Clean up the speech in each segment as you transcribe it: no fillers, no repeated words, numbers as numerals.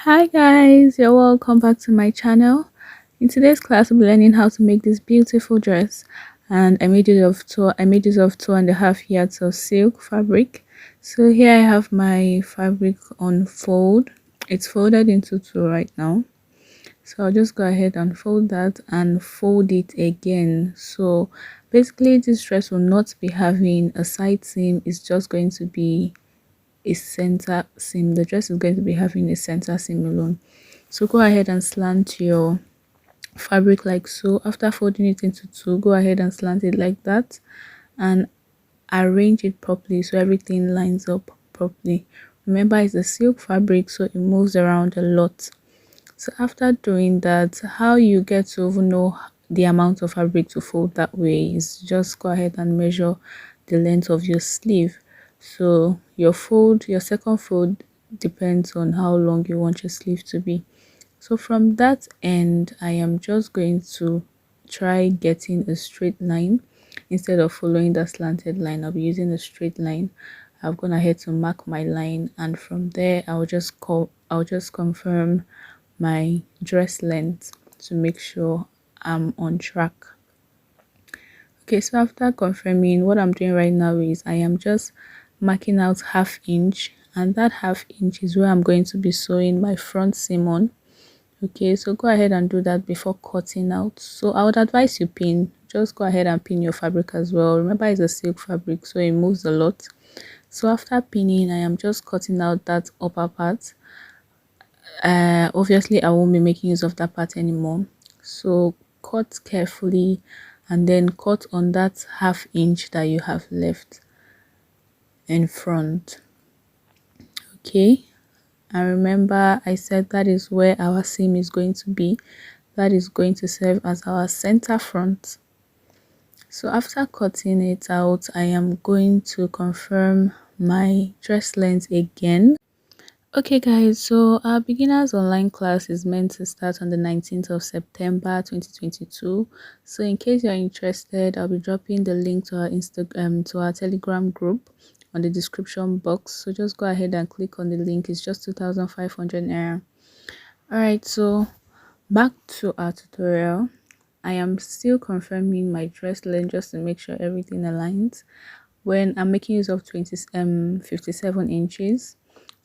Hi guys, you're welcome back to my channel. In today's class, we'll be learning how to make this beautiful dress, and I made use of 2.5 yards of silk fabric. So here I have my fabric on fold. It's folded into two right now. So I'll just go ahead and fold that and fold it again. So basically, this dress will not be having a side seam. It's just going to be a center seam. The dress is going to be having a center seam alone. So go ahead and slant your fabric like so. After folding it into two, go ahead and slant it like that and arrange it properly so everything lines up properly. Remember, it's a silk fabric, so it moves around a lot. So after doing that, how you get to even know the amount of fabric to fold that way is just go ahead and measure the length of your sleeve. So your second fold depends on how long you want your sleeve to be. So from that end, I am just going to try getting a straight line instead of following the slanted line. I'll be using a straight line. I've gone ahead to mark my line, and from there I'll just confirm my dress length to make sure I'm on track. Okay, so after confirming, what I'm doing right now is I am just marking out ½ inch, and that ½ inch is where I'm going to be sewing my front seam on. Okay, so go ahead and do that before cutting out. So I would advise you pin. Just go ahead and pin your fabric as well. Remember, it's a silk fabric, so it moves a lot. So after pinning, I am just cutting out that upper part. Obviously I won't be making use of that part anymore, so cut carefully and then cut on that ½ inch that you have left in front. Okay, and remember I said that is where our seam is going to be. That is going to serve as our center front. So after cutting it out, I am going to confirm my dress length again. Okay guys, so our beginners online class is meant to start on the 19th of September 2022. So in case you're interested, I'll be dropping the link to our Telegram group on the description box. So just go ahead and click on the link. It's just 2,500 naira. Alright, so back to our tutorial. I am still confirming my dress length just to make sure everything aligns when I'm making use of 57 inches.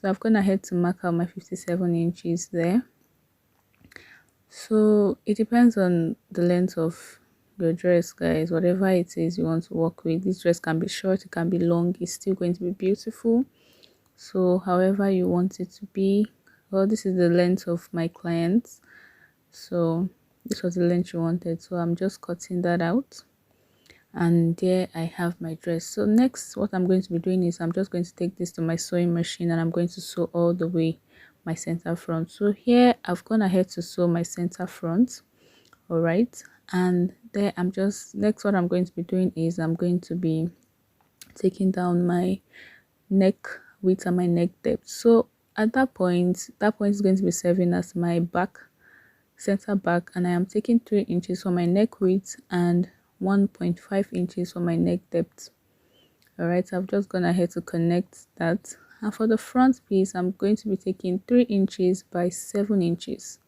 So I've gone ahead to mark out my 57 inches there. So it depends on the length of your dress, guys. Whatever it is you want to work with, this dress can be short, it can be long, it's still going to be beautiful. So however you want it to be. Well, this is the length of my clients, so this was the length she wanted, so I'm just cutting that out, and there I have my dress. So next, what I'm going to be doing is I'm just going to take this to my sewing machine and I'm going to sew all the way my center front. So here I've gone ahead to sew my center front. All right, and there I'm just next what I'm going to be doing is I'm going to be taking down my neck width and my neck depth. So at that point is going to be serving as my center back, and I am taking 3 inches for my neck width and 1.5 inches for my neck depth. All right, so I've just gone ahead to connect that, and for the front piece I'm going to be taking 3 inches by 7 inches.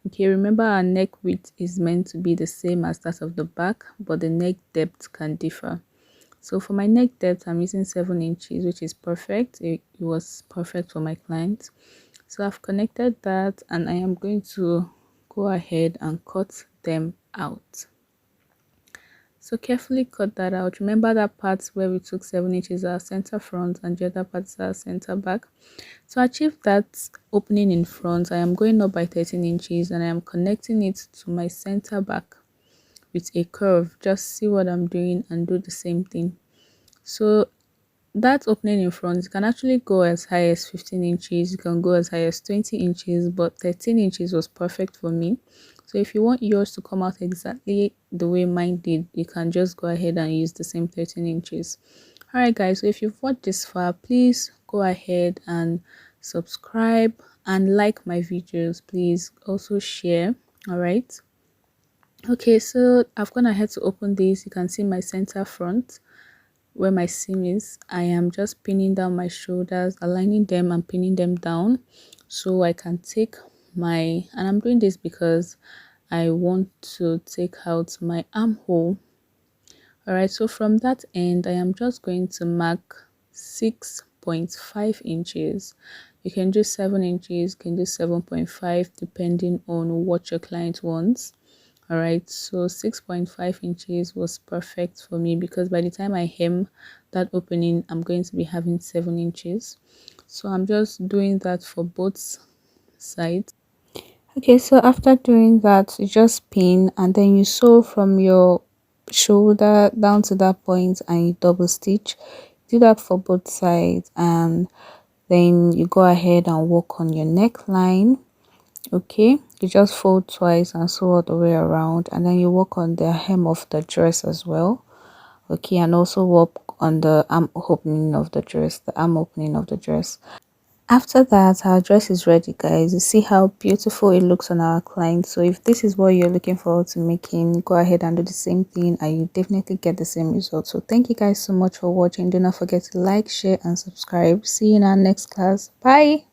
Okay, remember our neck width is meant to be the same as that of the back, but the neck depth can differ. So for my neck depth, I'm using 7 inches, which is perfect. It was perfect for my client. So I've connected that, and I am going to go ahead and cut them out. So carefully cut that out. Remember that part where we took 7 inches our center front and the other parts our center back. To achieve that opening in front, I am going up by 13 inches and I am connecting it to my center back with a curve. Just see what I'm doing and do the same thing. So that opening in front, you can actually go as high as 15 inches, you can go as high as 20 inches, but 13 inches was perfect for me. So if you want yours to come out exactly the way mine did, you can just go ahead and use the same 13 inches. All right guys, so if you've watched this far, please go ahead and subscribe and like my videos. Please also share. All right, okay, so I've gone ahead to open this. You can see my center front where my seam is. I am just pinning down my shoulders, aligning them and pinning them down. so I can take my, and I'm doing this because I want to take out my armhole. All right, so from that end I am just going to mark 6.5 inches. You can do 7 inches, you can do 7.5 depending on what your client wants. All right, so 6.5 inches was perfect for me because by the time I hem that opening I'm going to be having 7 inches. So I'm just doing that for both sides. Okay, so after doing that, you just pin and then you sew from your shoulder down to that point and you double stitch. Do that for both sides and then you go ahead and work on your neckline. Okay, you just fold twice and sew all the way around, and then you work on the hem of the dress as well. Okay, and also work on the arm opening of the dress, the arm opening of the dress. After that, our dress is ready, guys. You see how beautiful it looks on our client. So if this is what you're looking forward to making, go ahead and do the same thing and you definitely get the same result. So thank you guys so much for watching. Do not forget to like, share and subscribe. See you in our next class. Bye.